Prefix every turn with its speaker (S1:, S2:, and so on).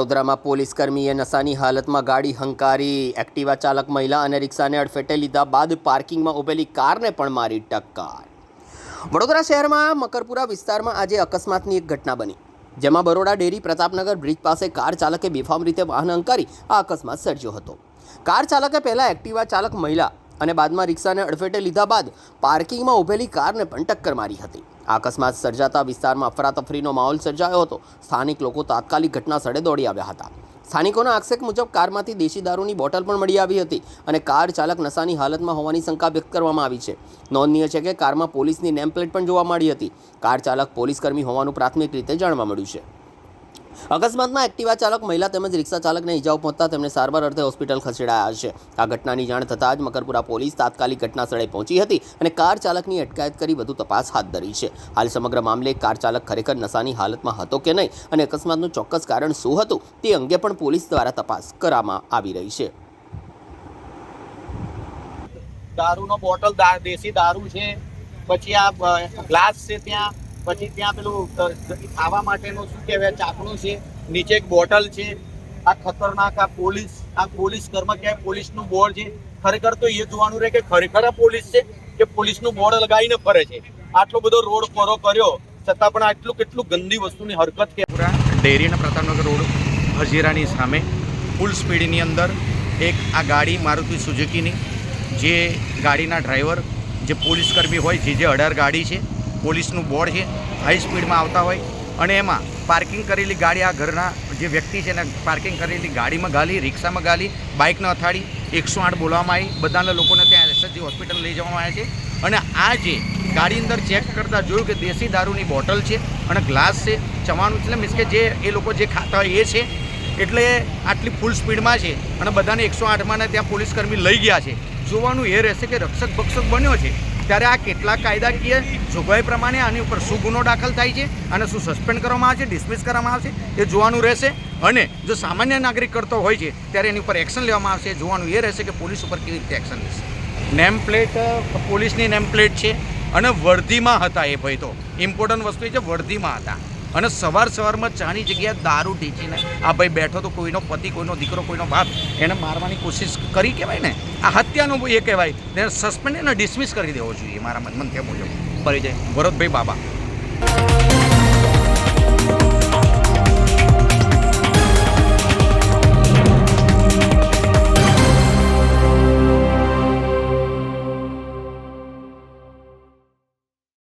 S1: વડોદરામાં પોલીસકર્મીએ નશાની હાલતમાં ગાડી હંકારી એક્ટિવા ચાલક મહિલા અને રિક્ષાને અડફેટે લીધા બાદ પાર્કિંગમાં ઊભેલી કારને પણ મારી ટક્કર. વડોદરા શહેરમાં મકરપુરા વિસ્તારમાં આજે અકસ્માતની એક ઘટના બની, જેમાં બરોડા ડેરી પ્રતાપનગર બ્રિજ પાસે કાર ચાલકે બેફામ રીતે વાહન હંકારી આ અકસ્માત સર્જ્યો હતો. કાર ચાલકે પહેલાં એક્ટિવા ચાલક મહિલા અને બાદમાં રિક્ષાને અડફેટે લીધા બાદ પાર્કિંગમાં ઊભેલી કારને પણ ટક્કર મારી હતી. આ અકસ્માત સર્જાતા વિસ્તારમાં અફરાતફરીનો માહોલ સર્જાયો હતો. સ્થાનિક લોકો તાત્કાલિક ઘટના સ્થળે દોડી આવ્યા હતા. સ્થાનિકોના આક્ષેપ મુજબ કારમાંથી દેશી દારૂની બોટલ પણ મળી આવી હતી અને કાર ચાલક નશાની હાલતમાં હોવાની શંકા વ્યક્ત કરવામાં આવી છે. નોંધનીય છે કે કારમાં પોલીસની નેમ પ્લેટ પણ જોવા મળી હતી. કાર ચાલક પોલીસકર્મી હોવાનું પ્રાથમિક રીતે જાણવા મળ્યું છે. અકસ્માતમાં એક્ટિવા ચાલક મહિલા તેમજ રિક્ષા ચાલકને ઇજાઓ પહોંચતા તેમને સારવાર અર્થે હોસ્પિટલ ખસેડાયા છે. આ ઘટનાની જાણ થતાં જ મકરપુરા પોલીસ તાત્કાલિક ઘટના સ્થળે પહોંચી હતી અને કાર ચાલકની અટકાયત કરી વધુ તપાસ હાથ ધરી છે. હાલ સમગ્ર મામલે કાર ચાલક ખરેખર નશાની હાલતમાં હતો કે નહીં અને અકસ્માતનું ચોક્કસ કારણ શું હતું તે અંગે પણ પોલીસ દ્વારા તપાસ કરવામાં આવી રહી છે.
S2: દારૂનો બોટલ, દેશી દારૂ છે, પછી આ ગ્લાસ છે, પછી ત્યાં પેલું ખાવા માટેનું શું કહેવાય ચાકણું છે, નીચે એક બોટલ છે. આ ખતરનાક આ પોલીસ કર્મચારી, પોલીસનું બોર્ડ છે. ખરેખર તો એ જોવાનું રહે કે ખરેખર આ પોલીસ છે કે પોલીસનું બોર્ડ લગાવીને ફરે છે. આટલો બધો રોડ ફરો કર્યો છતાં પણ આટલું કેટલું ગંદી વસ્તુની હરકત કે
S3: પૂરા ડેરીના પ્રતાપનગર રોડ હજીરાની સામે ફૂલ સ્પીડની અંદર એક આ ગાડી મારુતિ સુઝુકીની, જે ગાડીના ડ્રાઈવર જે પોલીસકર્મી હોય, જે 18 ગાડી છે, પોલીસનું બોર્ડ છે, હાઈ સ્પીડમાં આવતા હોય અને એમાં પાર્કિંગ કરેલી ગાડી, આ ઘરના જે વ્યક્તિ છે એને પાર્કિંગ કરેલી ગાડીમાં ગાલી, રિક્ષામાં ગાલી, બાઇકને અથાડી 108 બોલાવવામાં આવી. બધાના લોકોને ત્યાં એસએસજી હોસ્પિટલ લઈ જવામાં આવ્યા છે. અને આ જે ગાડી અંદર ચેક કરતાં જોયું કે દેશી દારૂની બોટલ છે અને ગ્લાસ છે, ચવાણું, એટલે મીન્સ કે જે એ લોકો જે ખાતા હોય એ છે. એટલે આટલી ફૂલ સ્પીડમાં છે અને બધાને 108માં ત્યાં પોલીસકર્મી લઈ ગયા છે. જોવાનું એ રહેશે કે રક્ષક ભક્ષક બન્યો છે ત્યારે આ કેટલા કાયદાકીય જોગવાઈ પ્રમાણે આની ઉપર શું ગુનો દાખલ થાય છે અને શું સસ્પેન્ડ કરવામાં આવે છે, ડિસમિસ કરવામાં આવશે, એ જોવાનું રહેશે. અને જો સામાન્ય નાગરિક કરતો હોય છે ત્યારે એની ઉપર એક્શન લેવામાં આવશે. જોવાનું એ રહેશે કે પોલીસ ઉપર કેવી રીતે એક્શન લેશે. નેમ પ્લેટ પોલીસની નેમ પ્લેટ છે અને વર્ધીમાં હતા. એ ભાઈ તો ઇમ્પોર્ટન્ટ વસ્તુ એ છે, વર્ધીમાં હતા અને સવારમાં ચાની જગ્યાએ દારૂ ઢીંચીને આ ભાઈ બેઠો તો કોઈનો પતિ, કોઈનો દીકરો, કોઈનો બાપ એને મારવાની કોશિશ કરી કહેવાય ને, આ હત્યાનો એ કહેવાય. તેને સસ્પેન્ડ અને ડિસમિસ કરી દેવો જોઈએ મારા મન ત્યાં મુજબ. પરિચય ભરતભાઈ બાબા.